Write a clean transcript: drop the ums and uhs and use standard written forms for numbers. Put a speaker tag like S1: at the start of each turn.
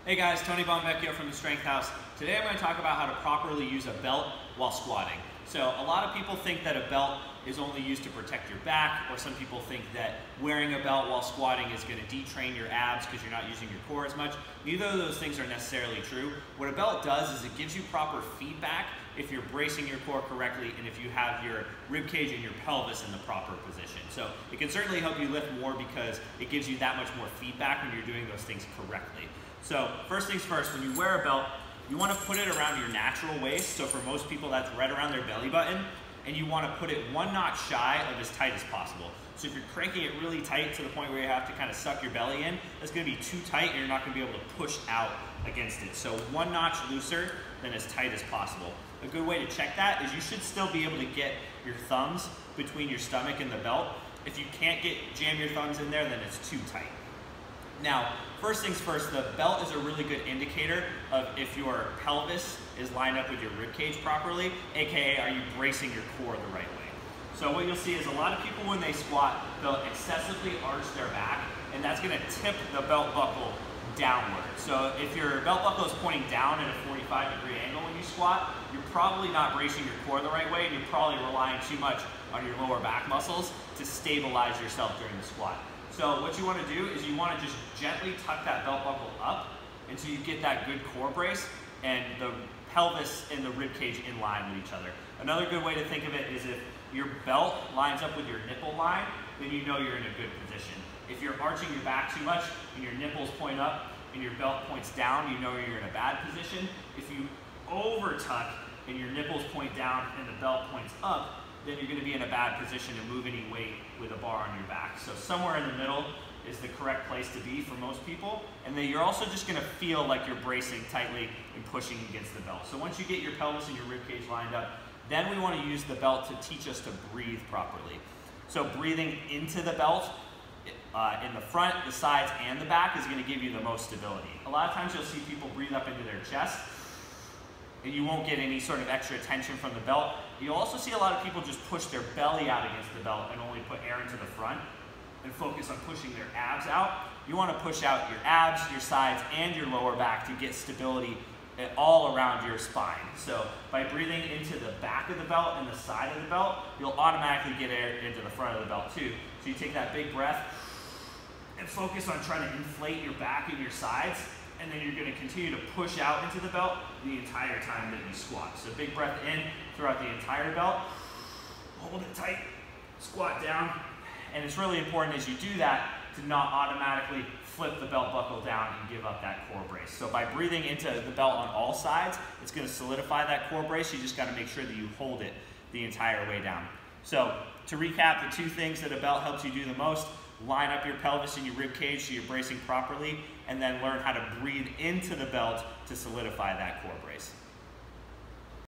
S1: Hey guys, Tony Bonvecchio from the Strength House. Today I'm going to talk about how to properly use a belt while squatting. So a lot of people think that a belt is only used to protect your back, or some people think that wearing a belt while squatting is going to detrain your abs because you're not using your core as much. Neither of those things are necessarily true. What a belt does is it gives you proper feedback if you're bracing your core correctly and if you have your rib cage and your pelvis in the proper position. So it can certainly help you lift more because it gives you that much more feedback when you're doing those things correctly. So first things first, when you wear a belt, you want to put it around your natural waist. So for most people, that's right around their belly button. And you want to put it one notch shy of as tight as possible. So if you're cranking it really tight to the point where you have to kind of suck your belly in, that's going to be too tight and you're not going to be able to push out against it. So one notch looser than as tight as possible. A good way to check that is you should still be able to get your thumbs between your stomach and the belt. If you can't jam your thumbs in there, then it's too tight. Now, first things first, the belt is a really good indicator of if your pelvis is lined up with your rib cage properly, aka are you bracing your core the right way. So what you'll see is a lot of people when they squat, they'll excessively arch their back, and that's going to tip the belt buckle downward. So if your belt buckle is pointing down at a 45-degree angle when you squat, you're probably not bracing your core the right way, and you're probably relying too much on your lower back muscles to stabilize yourself during the squat. So what you want to do is you want to just gently tuck that belt buckle up until you get that good core brace and the pelvis and the rib cage in line with each other. Another good way to think of it is if your belt lines up with your nipple line, then you know you're in a good position. If you're arching your back too much and your nipples point up and your belt points down, you know you're in a bad position. If you over tuck and your nipples point down and the belt points up, then you're going to be in a bad position to move any weight with a bar on your back. So somewhere in the middle is the correct place to be for most people. And then you're also just going to feel like you're bracing tightly and pushing against the belt. So once you get your pelvis and your rib cage lined up, then we want to use the belt to teach us to breathe properly. So breathing into the belt in the front, the sides, and the back is going to give you the most stability. A lot of times you'll see people breathe up into their chest, and you won't get any sort of extra tension from the belt. You'll also see a lot of people just push their belly out against the belt and only put air into the front and focus on pushing their abs out. You want to push out your abs, your sides, and your lower back to get stability all around your spine. So by breathing into the back of the belt and the side of the belt, you'll automatically get air into the front of the belt too. So you take that big breath and focus on trying to inflate your back and your sides, and then you're going to continue to push out into the belt the entire time that you squat. So big breath in throughout the entire belt, hold it tight, squat down, and it's really important as you do that to not automatically flip the belt buckle down and give up that core brace. So by breathing into the belt on all sides, it's going to solidify that core brace. You just got to make sure that you hold it the entire way down. So to recap, the two things that a belt helps you do the most: line up your pelvis and your rib cage so you're bracing properly, and then learn how to breathe into the belt to solidify that core brace.